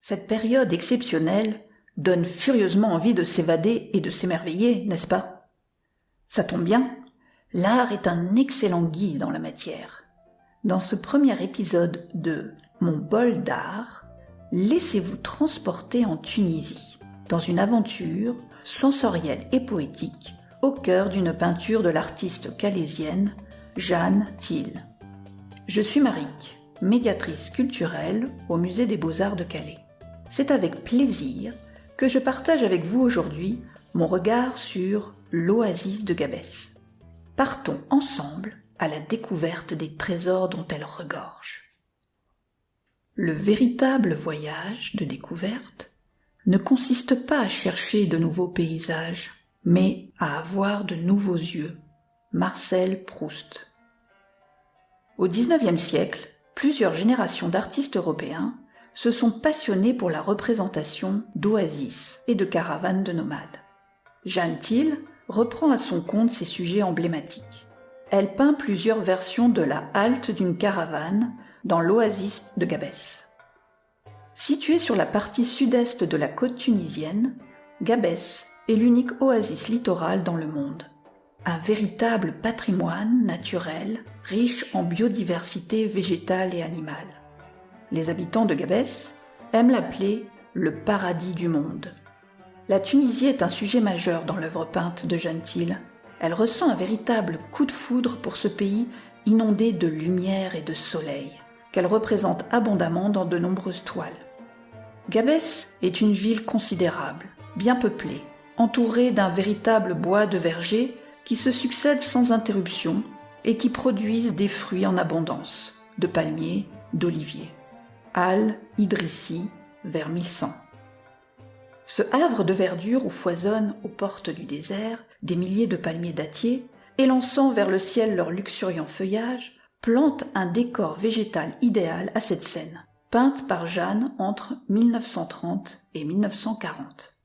Cette période exceptionnelle donne furieusement envie de s'évader et de s'émerveiller, n'est-ce pas? Ça tombe bien, l'art est un excellent guide en la matière. Dans ce premier épisode de Mon bol d'art, laissez-vous transporter en Tunisie, dans une aventure sensorielle et poétique, au cœur d'une peinture de l'artiste calaisienne Jeanne Thiel. Je suis Maric, médiatrice culturelle au Musée des Beaux-Arts de Calais. C'est avec plaisir que je partage avec vous aujourd'hui mon regard sur l'oasis de Gabès. Partons ensemble à la découverte des trésors dont elle regorge. Le véritable voyage de découverte ne consiste pas à chercher de nouveaux paysages, mais à avoir de nouveaux yeux. Marcel Proust. Au XIXe siècle, plusieurs générations d'artistes européens se sont passionnés pour la représentation d'oasis et de caravanes de nomades. Jeanne Thiel reprend à son compte ces sujets emblématiques. Elle peint plusieurs versions de la halte d'une caravane dans l'oasis de Gabès. Située sur la partie sud-est de la côte tunisienne, Gabès est l'unique oasis littorale dans le monde. Un véritable patrimoine naturel riche en biodiversité végétale et animale. Les habitants de Gabès aiment l'appeler le paradis du monde. La Tunisie est un sujet majeur dans l'œuvre peinte de Jeanne Thiel. Elle ressent un véritable coup de foudre pour ce pays inondé de lumière et de soleil, qu'elle représente abondamment dans de nombreuses toiles. Gabès est une ville considérable, bien peuplée, entourée d'un véritable bois de vergers qui se succèdent sans interruption et qui produisent des fruits en abondance, de palmiers, d'oliviers. Al-Idrissi, vers 1100. Ce havre de verdure où foisonnent aux portes du désert des milliers de palmiers dattiers, élançant vers le ciel leur luxuriant feuillage, plante un décor végétal idéal à cette scène, peinte par Jeanne entre 1930 et 1940.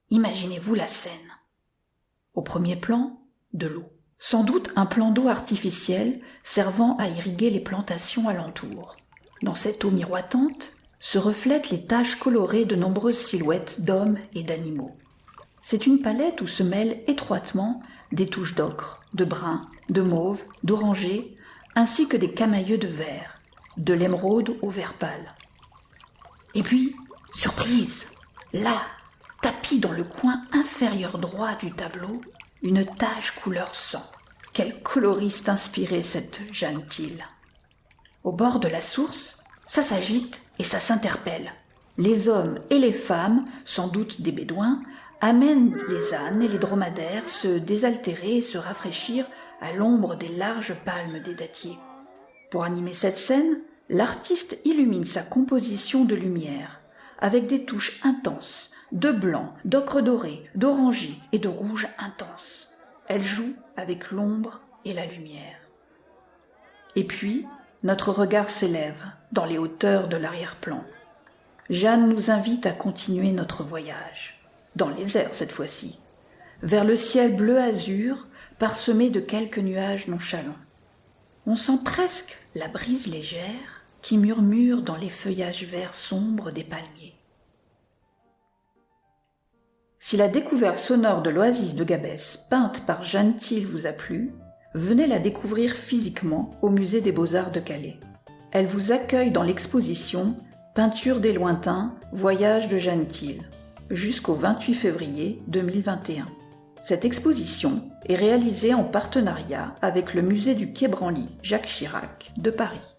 Imaginez-vous la scène. Au premier plan, de l'eau. Sans doute un plan d'eau artificiel servant à irriguer les plantations alentour. Dans cette eau miroitante se reflètent les taches colorées de nombreuses silhouettes d'hommes et d'animaux. C'est une palette où se mêlent étroitement des touches d'ocre, de brun, de mauve, d'orangé, ainsi que des camailleux de vert, de l'émeraude au vert pâle. Et puis, surprise, là, tapis dans le coin inférieur droit du tableau, une tache couleur sang. Quel coloriste inspiré cette Jeanne Thiel. Au bord de la source, ça s'agite et ça s'interpelle. Les hommes et les femmes, sans doute des bédouins, amènent les ânes et les dromadaires se désaltérer et se rafraîchir à l'ombre des larges palmes des dattiers. Pour animer cette scène, l'artiste illumine sa composition de lumière, avec des touches intenses, de blanc, d'ocre doré, d'orangé et de rouge intense. Elle joue avec l'ombre et la lumière. Et puis, notre regard s'élève dans les hauteurs de l'arrière-plan. Jeanne nous invite à continuer notre voyage, dans les airs cette fois-ci, vers le ciel bleu-azur parsemé de quelques nuages nonchalants. On sent presque la brise légère qui murmure dans les feuillages verts sombres des palmiers. Si la découverte sonore de l'oasis de Gabès, peinte par Jeanne Thiel, vous a plu, venez la découvrir physiquement au Musée des Beaux-Arts de Calais. Elle vous accueille dans l'exposition Peinture des lointains, voyage de Jeanne Thiel, jusqu'au 28 février 2021. Cette exposition est réalisée en partenariat avec le Musée du Quai Branly Jacques Chirac de Paris.